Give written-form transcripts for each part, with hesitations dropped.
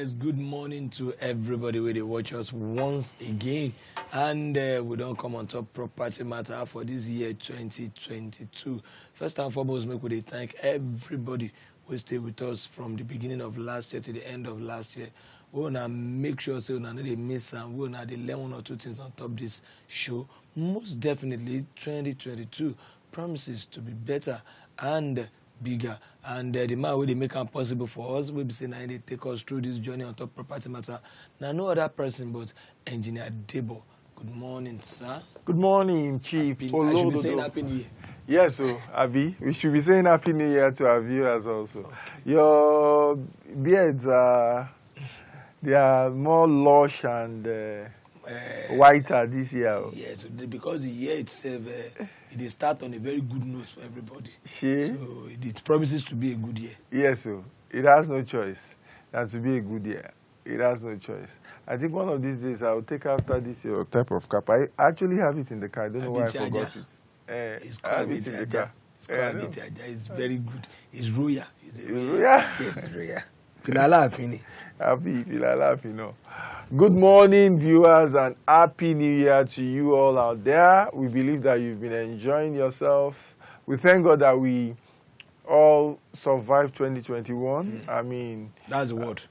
Yes, good morning to everybody where they watch us once again. And we don't come on top property matter for this year 2022. First and foremost, make we thank everybody who stayed with us from the beginning of last year to the end of last year. We want to make sure so that they miss and we want to learn one or two things on top this show. Most definitely, 2022 promises to be better and bigger, and the man will make it possible for us. We'll be saying they take us through this journey on top property matter. Now, no other person but Engineer Debo. Good morning, sir. Good morning, Chief. I should be saying Happy New Year. Yes, so Abby, we should be saying Happy New Year to our viewers also. Okay. Your beards they are more lush and whiter this year. Yes, because the year itself, it start on a very good note for everybody. So it promises to be a good year. Yes, so it has no choice than to be a good year. It has no choice. I think one of these days I will take after this your type of cap. I actually have it in the car. I don't know why I forgot it. It's called it in the car. It's very good. It's royal. It's royal? Yes, it's royal. Happy, no. Good morning, viewers, and Happy New Year to you all out there. We believe that you've been enjoying yourself. We thank God that we all survived 2021. I mean... That's the word.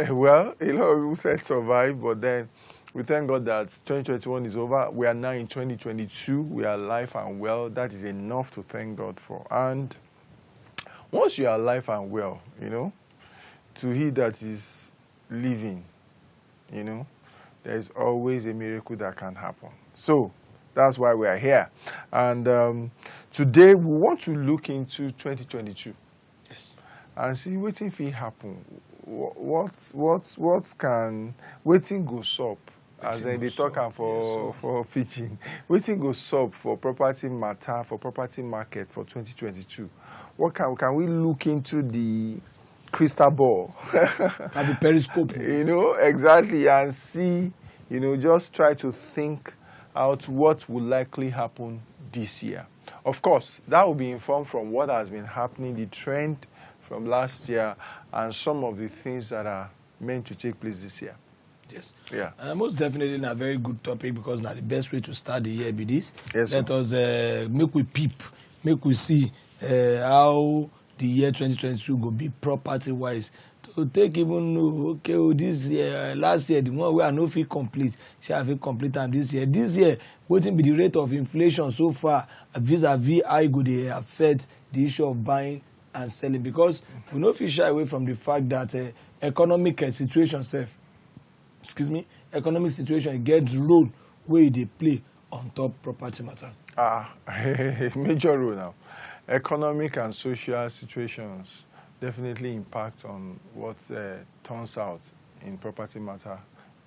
Well, a lot of people said survive, but then we thank God that 2021 is over. We are now in 2022. We are alive and well. That is enough to thank God for. And once you are alive and well, you know, to he that is living, you know, there is always a miracle that can happen. So that's why we are here. And today we want to look into 2022. Yes. And see what if it happen. What can waiting goes up as they talk for pitching. Waiting goes up for property matter, for property market for 2022. What can we look into the crystal ball? Have a periscope. You know, exactly, and see, you know, just try to think out what will likely happen this year. Of course, that will be informed from what has been happening, the trend from last year, and some of the things that are meant to take place this year. Yes. Yeah. Most definitely a very good topic because now the best way to start the year be this. Yes, Let us make we peep, make we see how the year 2022 go be property-wise. To take even okay, this year, last year, the one where I no fit complete, shall I complete and this year. This year, what will be the rate of inflation so far vis-a-vis how go they affect the issue of buying and selling? Because we no fit shy away from the fact that economic situation economic situation gets role where they play on top property matter. Major role now. Economic and social situations definitely impact on what turns out in property matter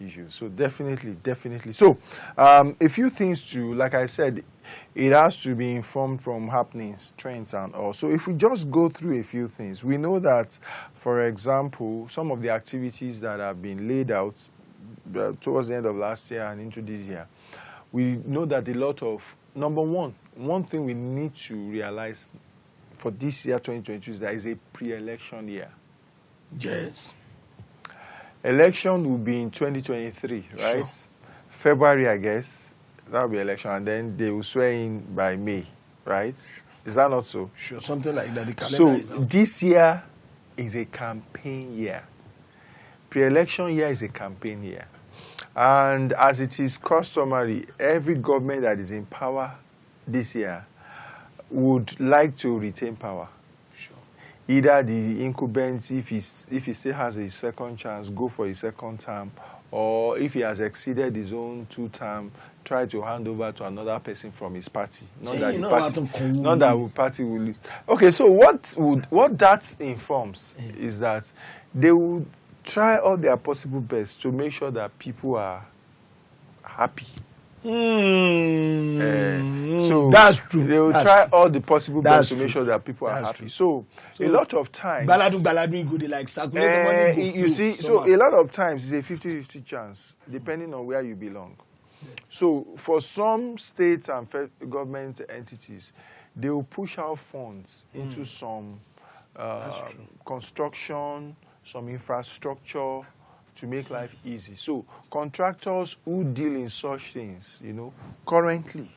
issues. So definitely. So a few things to, like I said, it has to be informed from happenings, trends and all. So if we just go through a few things, we know that, for example, some of the activities that have been laid out towards the end of last year and into this year, we know that a lot of, number one thing we need to realize for this year, 2022, is that it's a pre-election year. Yes. Election will be in 2023, right? Sure. February, I guess, that will be election, and then they will swear in by May, right? Is that not so? Sure, something like that. The calendar so this year is a campaign year. Pre-election year is a campaign year. And as it is customary, every government that is in power this year would like to retain power. Sure. Either the incumbent, if he still has a second chance, go for a second term, or if he has exceeded his own 2 term, try to hand over to another person from his party. Not that the party will lose. Okay, so what that informs is that they would try all their possible best to make sure that people are happy. So that's true. They will try all the possible best to make sure that people are happy. So a lot of times, baladu go, they like circulate you see, so a lot of times it's a 50-50 chance, depending on where you belong. Yeah. So for some states and government entities, they will push out funds into some construction, some infrastructure to make life easy. So contractors who deal in such things, currently,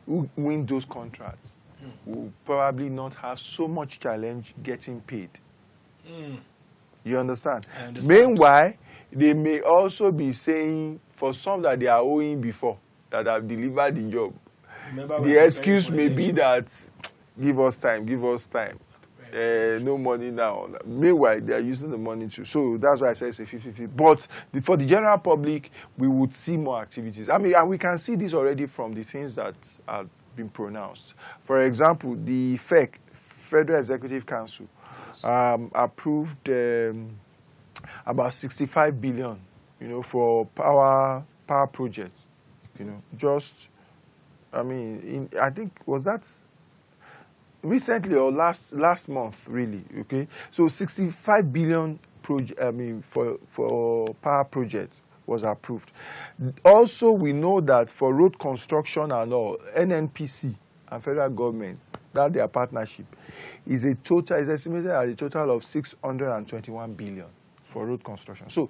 who win those contracts, will probably not have so much challenge getting paid. You understand? I understand. Meanwhile, they may also be saying, for some that they are owing before, that have delivered the job, the excuse may be that, give us time. No money now. Meanwhile, they are using the money too. So that's why I say it's a 50-50. But for the general public, we would see more activities. I mean, and we can see this already from the things that have been pronounced. For example, the FEC, Federal Executive Council, approved about 65 billion, for power projects. I think, was that recently or last month, really, okay? So 65 billion for power projects was approved. Also, we know that for road construction and all, NNPC and federal government, that their partnership, is estimated at a total of 621 billion for road construction. So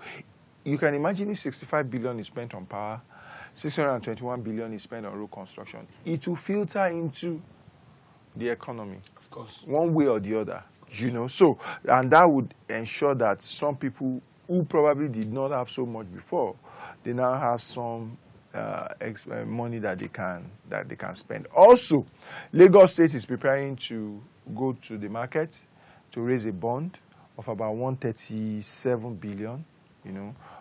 you can imagine if 65 billion is spent on power, 621 billion is spent on road construction. It will filter into the economy, of course, one way or the other, So, and that would ensure that some people who probably did not have so much before, they now have some money that they can spend. Also, Lagos State is preparing to go to the market to raise a bond of about 137 billion,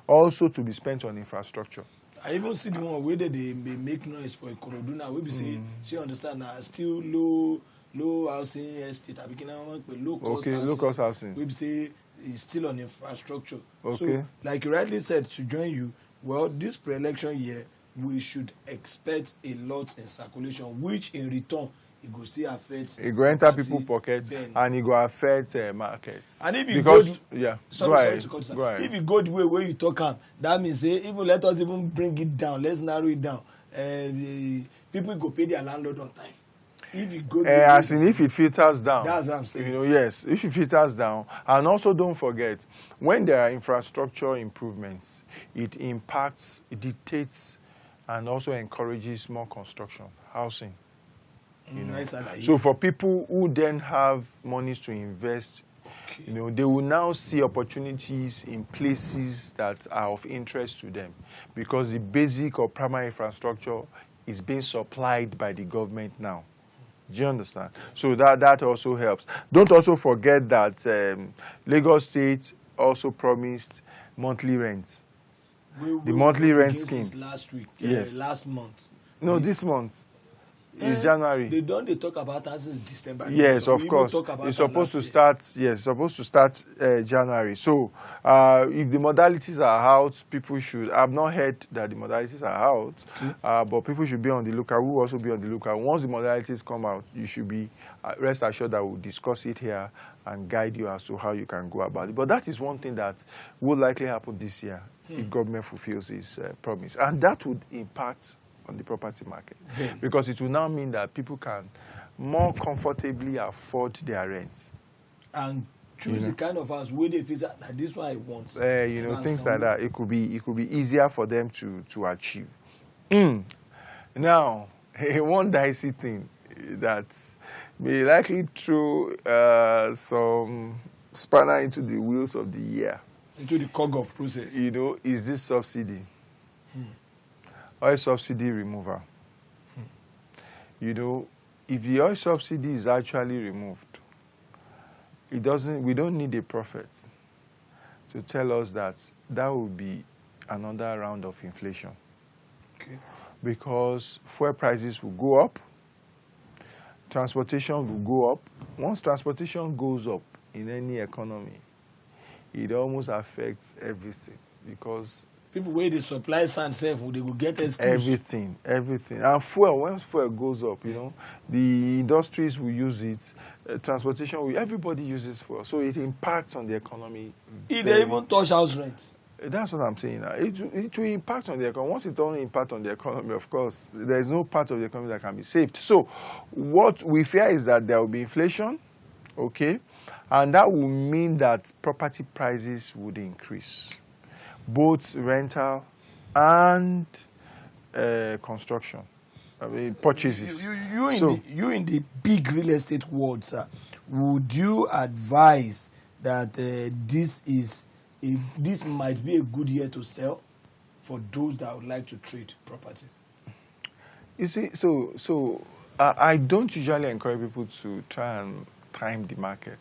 also to be spent on infrastructure. I even see the one where they make noise for a Koroduna. We be say, she understand still low housing estate. I begin low cost housing. We be say it's still on infrastructure. Okay. So, like you rightly said, to join you, well, this pre-election year, we should expect a lot in circulation, which in return, it go see affect. It go enter people's pockets and it go affect markets. And if you go ahead. If you go the way where you talk, that means even let us even bring it down. Let's narrow it down. People go pay their landlord on time. If you go, if it filters down. That's what I'm saying. Yes, if it filters down, and also don't forget, when there are infrastructure improvements, it impacts, it dictates, and also encourages more construction, housing. So for people who then have monies to invest, they will now see opportunities in places that are of interest to them, because the basic or primary infrastructure is being supplied by the government now. Do you understand? So that also helps. Don't also forget that Lagos State also promised monthly rents. The monthly rent scheme. Last week. Yes. Last month. No, this month. It's January. They talk about that since December. Yes, of course. It's supposed to start. Yes, it's supposed to start January. So, if the modalities are out, people should. I've not heard that the modalities are out, but people should be on the lookout. We will also be on the lookout. Once the modalities come out, you should be rest assured that we'll discuss it here and guide you as to how you can go about it. But that is one thing that will likely happen this year if government fulfills its promise, and that would impact on the property market, because it will now mean that people can more comfortably afford their rents and choose the kind of house where they feel that this one I want. Things like that. It could be easier for them to achieve. Now, one dicey thing that may likely throw some spanner into the wheels of the year, into the cog of process, is this subsidy. Oil subsidy removal. If the oil subsidy is actually removed, we don't need a prophet to tell us that will be another round of inflation. Okay. Because fuel prices will go up, transportation will go up. Once transportation goes up in any economy, it almost affects everything, because people where they supply sand self, they will get excuse. Everything. And fuel, once fuel goes up, the industries will use it, transportation, everybody uses fuel. So it impacts on the economy. If they even touch house rent. That's what I'm saying. It will impact on the economy. Once it doesn't impact on the economy, of course, there is no part of the economy that can be saved. So what we fear is that there will be inflation, okay? And that will mean that property prices would increase, both rental and construction. I mean, purchases. You in the big real estate world, sir, would you advise that this might be a good year to sell for those that would like to trade properties? You see, so I don't usually encourage people to try and time the market.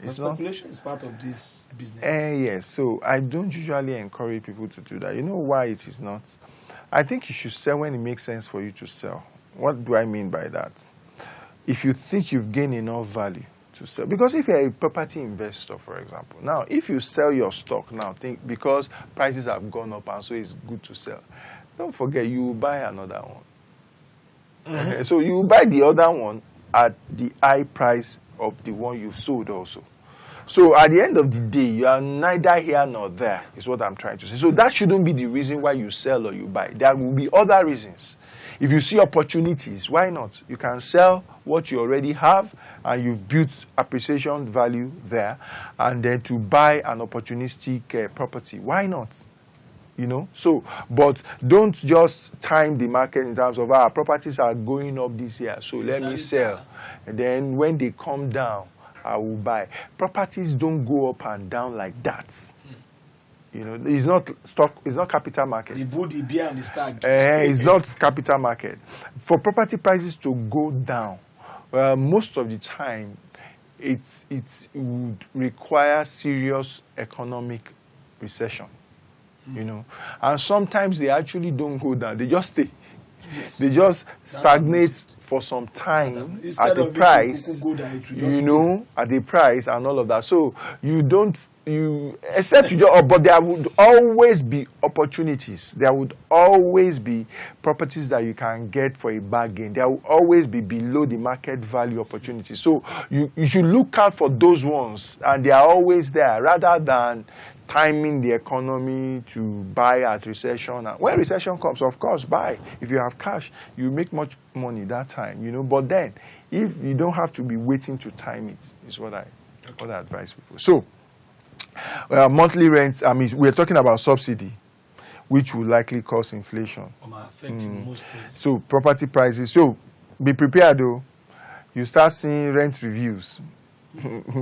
Speculation is part of this business. Yes, so I don't usually encourage people to do that. You know why it is not? I think you should sell when it makes sense for you to sell. What do I mean by that? If you think you've gained enough value to sell, because if you're a property investor, for example, now if you sell your stock now, think because prices have gone up and so it's good to sell, don't forget you will buy another one. Mm-hmm. So you buy the other one at the high price of the one you've sold also. So at the end of the day, you are neither here nor there, is what I'm trying to say. So that shouldn't be the reason why you sell or you buy. There will be other reasons. If you see opportunities, why not? You can sell what you already have and you've built appreciation value there, and then to buy an opportunistic property. Why not? You know, so, but don't just time the market in terms of our properties are going up this year, so let me sell. And then when they come down, I will buy. Properties don't go up and down like that. You know, it's not stock, it's not capital market. The beer and the stag. It's not capital market. For property prices to go down, most of the time, it would require serious economic recession. You know, and sometimes they actually don't go down; they just stay. Yes. They just stagnate for some time at the price, you know, at the price and all of that. So but there would always be opportunities. There would always be properties that you can get for a bargain. There will always be below the market value opportunities. So you should look out for those ones, and they are always there, rather than timing the economy to buy at recession. And when recession comes, of course, buy. If you have cash, you make much money that time, you know. But then, if you don't have to be waiting to time it, is what I advise people. So, monthly rent, I mean, we're talking about subsidy, which will likely cause inflation. Affecting most things. So, property prices. So, be prepared, though. You start seeing rent reviews.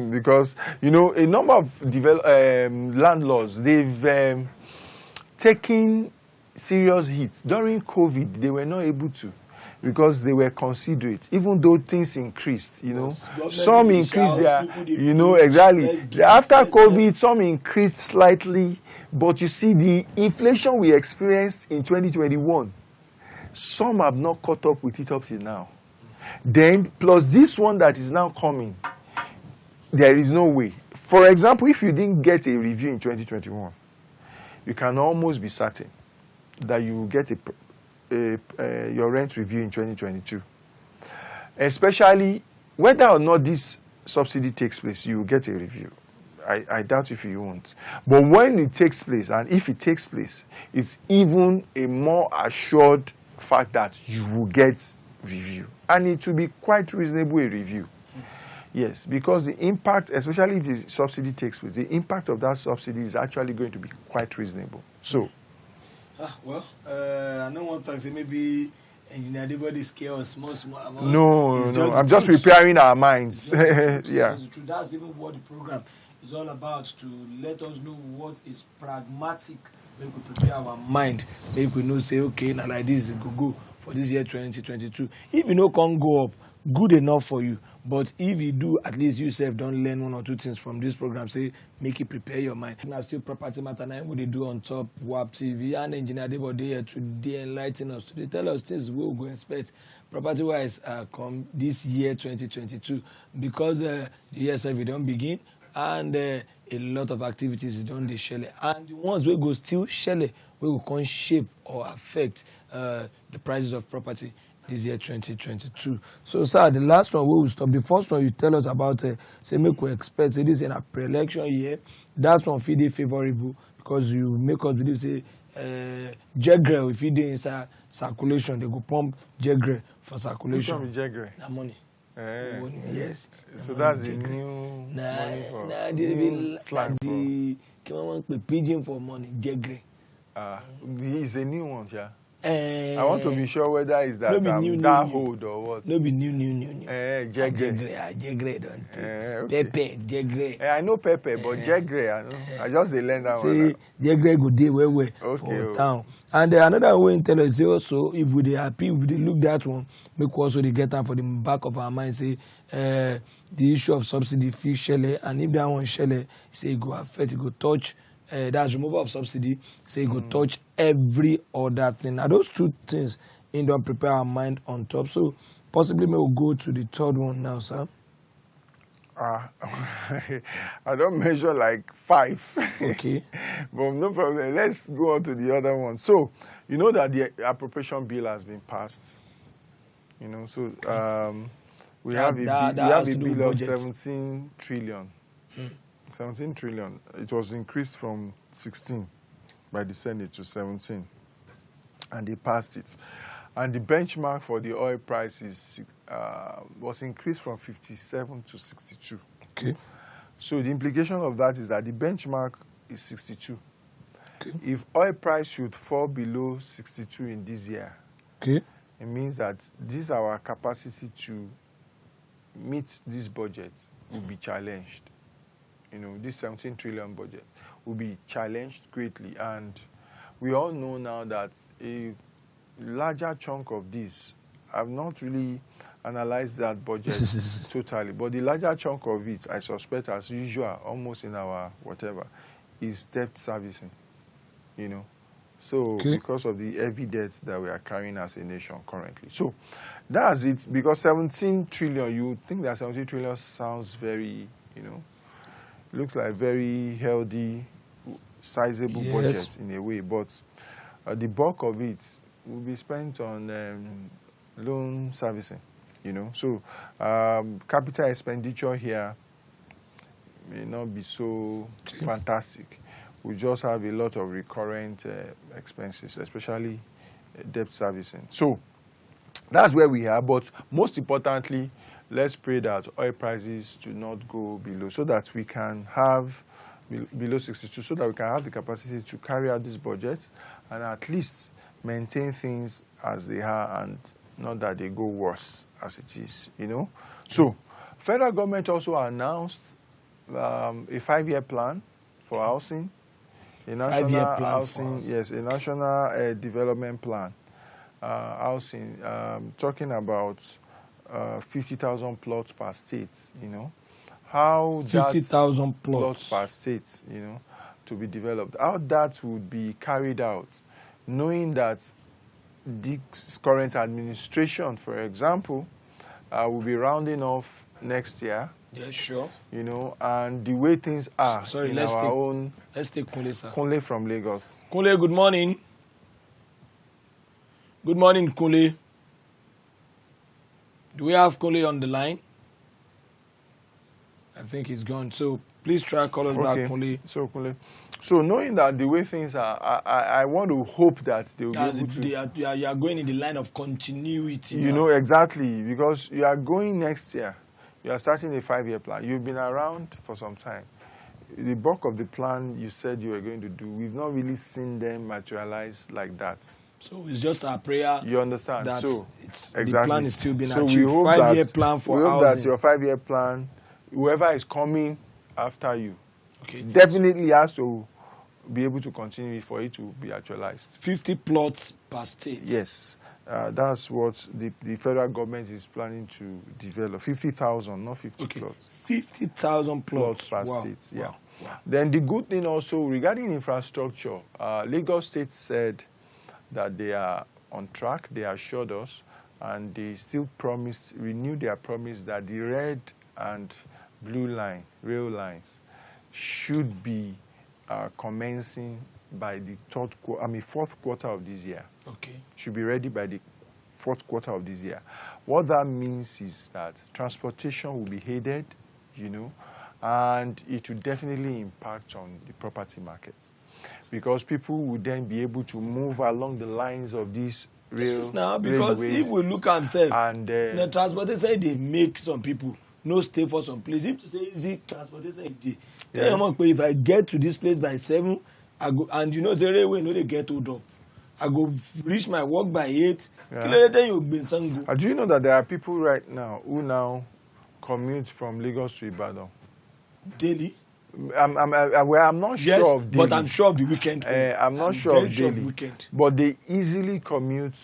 Because, you know, a number of landlords, they've taken serious hits. During COVID, they were not able to, because they were considerate, even though things increased, you know. Some increased their, you know, exactly. After COVID, some increased slightly, but you see the inflation we experienced in 2021, some have not caught up with it up till now. Then, plus this one that is now coming, there is no way. For example, if you didn't get a review in 2021, you can almost be certain that you will get your rent review in 2022. Especially whether or not this subsidy takes place, you will get a review. I doubt if you won't. But when it takes place, and if it takes place, it's even a more assured fact that you will get review. And it will be quite reasonable a review. Yes, because the impact, especially if the subsidy takes place, the impact of that subsidy is actually going to be quite reasonable. So, I don't want to say maybe Engineer Debo is chaos. No. I'm just preparing our minds. Yeah. That's even what the program is all about, to let us know what is pragmatic. Make we prepare our mind. Make we know, say, okay, now like this, it could go for this year 2022. If you know can't go up, good enough for you. But if you do, at least you yourself don't learn one or two things from this program. Say, make it prepare your mind. Now, still Property Matter 9, what they do on top WAP TV, and Engineer Debo here today enlighten us. They tell us things we'll go expect property-wise come this year 2022, because the year we don't begin, and a lot of activities don't they shell, and the ones we go still shell, we will come shape or affect the prices of property this year 2022. So, sir, the last one we will stop. The first one you tell us about, say, make we expect, say, this is in a pre-election year. That one feel favorable, because you make us believe, say, Jegre, if you do inside circulation, they go pump Jegre for circulation. Which one is Jegre? That money. Yes. So that's the new money for new slang for the pigeon for money, jegre. It's a new one, yeah. I want to be sure whether it's that new, old or what. No be new. Jegre. Don't Okay. Pepe, jegre. I know Pepe, but jegre, I know. I just learned that one. See, jegre go dey where for town. And another way in tell us also, if we dey happy, if we look that one, make also they get time for the back of our mind. Say the issue of subsidy fee shele, and if that one shele, say it go affect, it go touch. That's removal of subsidy. Say it go touch every other thing. Now those two things in don't prepare our mind on top. So possibly we'll go to the third one now, sir. I don't measure like 5. Okay. But no problem. Let's go on to the other one. So, you know that the appropriation bill has been passed. You know, so we have a bill of 17 trillion. 17 trillion. It was increased from 16 by the Senate to 17. And they passed it. And the benchmark for the oil prices was increased from 57 to 62. Okay. So the implication of that is that the benchmark is 62. Okay. If oil price should fall below 62 in this year, okay, it means that this our capacity to meet this budget will be challenged. You know, this 17 trillion budget will be challenged greatly. And we all know now that a larger chunk of this, I've not really analyzed that budget totally, but the larger chunk of it, I suspect as usual, almost in our whatever, is debt servicing, you know. So because of the heavy debts that we are carrying as a nation currently. So that's it, because 17 trillion, you would think that 17 trillion sounds very, you know, looks like very healthy, sizable budget in a way, but the bulk of it will be spent on loan servicing, you know. So capital expenditure here may not be so fantastic. We just have a lot of recurrent expenses, especially debt servicing. So that's where we are. But most importantly, let's pray that oil prices do not go below, so that we can have below 62, so that we can have the capacity to carry out this budget and at least maintain things as they are, and not that they go worse as it is, you know. So federal government also announced a 5-year plan for housing, a national housing, yes, a national development plan, housing, talking about 50,000 plots per state, you know. How 50,000 plots per state, you know, to be developed. How that would be carried out, knowing that this current administration, for example, will be rounding off next year. Yeah, sure. You know, and the way things are in our own. Let's take Kunle, sir. Kunle from Lagos. Kunle, good morning. Good morning, Kunle. Do we have Kunle on the line? I think he's gone. So please try call us back, Kunle. So Kunle. So knowing that the way things are, I want to hope that they will be able to. You are going in the line of continuity. You know, exactly, because you are going next year. You are starting a 5-year plan. You've been around for some time. The bulk of the plan you said you were going to do, we've not really seen them materialize like that. So it's just our prayer. You understand? That so the plan is still being so achieved. 5-year plan for housing. We hope housing. that your 5-year plan, whoever is coming after you, okay, definitely has to be able to continue for it to be actualized. 50 plots per state. Yes. That's what the federal government is planning to develop. 50,000, not 50 plots. 50,000 plots per state, yeah. Wow. Then the good thing also regarding infrastructure, Lagos State said that they are on track. They assured us, and they still renewed their promise that the red and blue line, rail lines, should be commencing by the fourth quarter of this year. Okay. Should be ready by the fourth quarter of this year. What that means is that transportation will be aided, you know, and it will definitely impact on the property market, because people will then be able to move along the lines of these rail. Now, because railways, if we look at ourselves, and the transportation say they make some people no stay for some place. If to say easy transportation, yes. If I get to this place by 7, I go, and you know the railway, no, they get hold up. I go reach my work by 8. Yeah. Do you know that there are people right now who now commute from Lagos to Ibadan daily? I'm not yes, sure of daily. But I'm sure of the weekend. I'm not sure of daily. Weekend. But they easily commute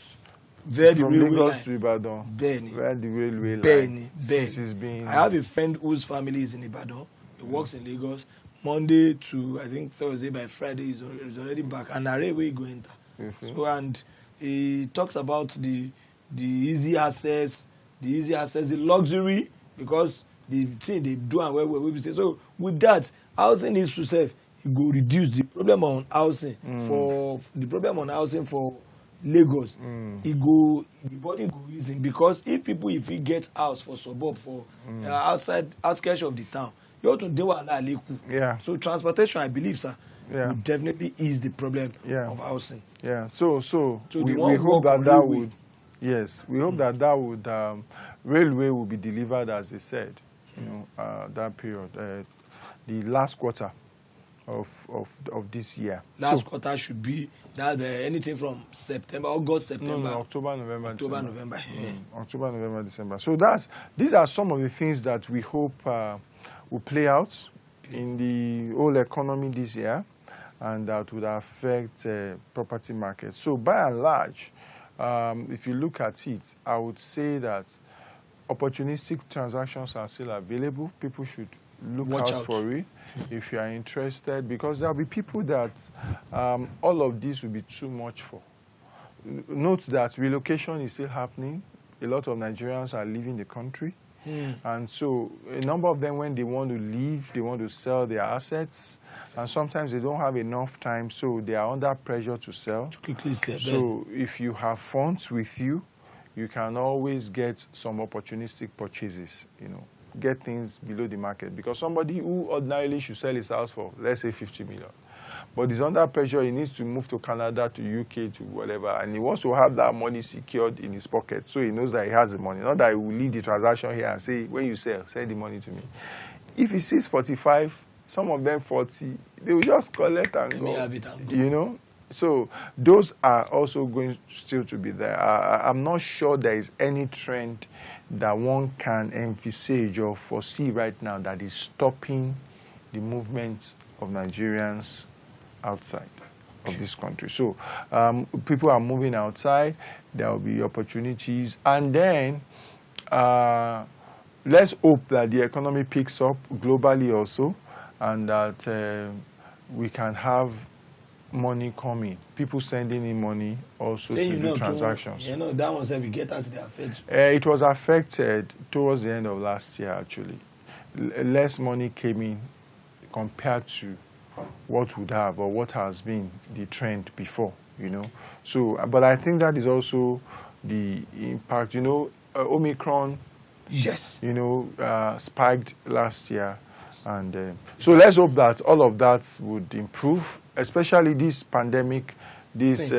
from Lagos to Ibadan. Where the railway line is being. I have a friend whose family is in Ibadan. He works in Lagos. Monday to I think Thursday, by Friday he's already back. And a railway go enter. So, and he talks about the easy access, the luxury, because the thing they do and where we say. So with that, housing is to serve. You go reduce the problem on housing for Lagos. The body go easy, because if we get house for suburb for outskirts of the town, you have to deal with yeah. So transportation, I believe, sir, will definitely ease the problem of housing. Yeah. So we hope that would, yes, we hope that would railway will be delivered as they said. You know, that period, the last quarter of this year. Last quarter should be that anything from September, August, September. No, October, November, December. November. Yeah. October, November, December. So these are some of the things that we hope will play out in the whole economy this year, and that would affect property market. So by and large, if you look at it, I would say that opportunistic transactions are still available. People should watch out for it if you are interested, because there will be people that all of this will be too much for. Note that relocation is still happening. A lot of Nigerians are leaving the country. And so a number of them, when they want to leave, they want to sell their assets, and sometimes they don't have enough time, so they are under pressure to sell. To quickly sell. So if you have funds with you, you can always get some opportunistic purchases, you know, get things below the market. Because somebody who ordinarily should sell his house for, let's say, 50 million, but he's under pressure, he needs to move to Canada, to UK, to whatever, and he wants to have that money secured in his pocket, so he knows that he has the money. Not that he will leave the transaction here and say, when you sell the money to me. If he sees 45, some of them 40, they will just collect and go. Have it and go. You know? So those are also going still to be there. I'm not sure there is any trend that one can envisage or foresee right now that is stopping the movement of Nigerians outside of this country. So people are moving outside. There will be opportunities. And then let's hope that the economy picks up globally also, and that we can have money coming. People sending in money also to do transactions. You know, that one said we get us the affected. It was affected towards the end of last year, actually. Less money came in compared to what would have or what has been the trend before, you know. So, but I think that is also the impact. You know, Omicron, yes, you know, spiked last year. And so let's hope that all of that would improve, especially this pandemic, this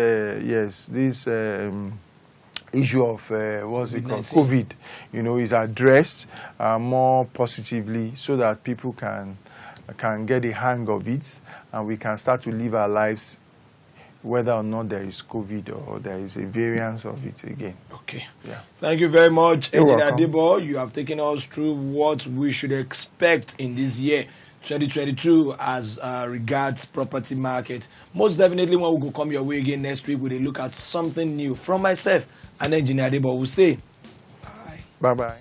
issue of what's it called, COVID, you know, is addressed more positively, so that people can get a hang of it, and we can start to live our lives whether or not there is COVID or there is a variance of it again. Okay. Yeah. Thank you very much, Engineer Debo. You have taken us through what we should expect in this year, 2022, as regards property market. Most definitely, when we go come your way again next week, we'll look at something new. From myself and Engineer Debo, we'll say bye. Bye-bye.